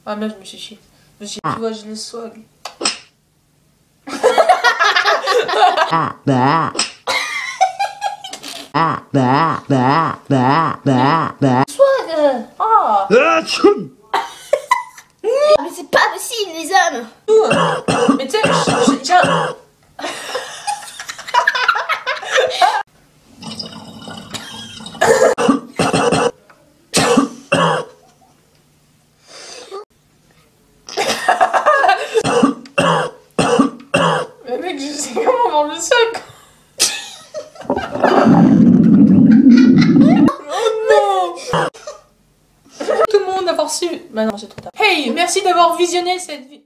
Ah merde, je me suis chié. Tu vois, je le swag. Swag. Ah. Mais c'est pas possible, les hommes. Mais tu sais, tiens. Mais mec, je sais comment vendre le sac. Oh non. Tout le monde a forcé. Bah non, c'est trop tard. Hey, merci d'avoir visionné cette vidéo.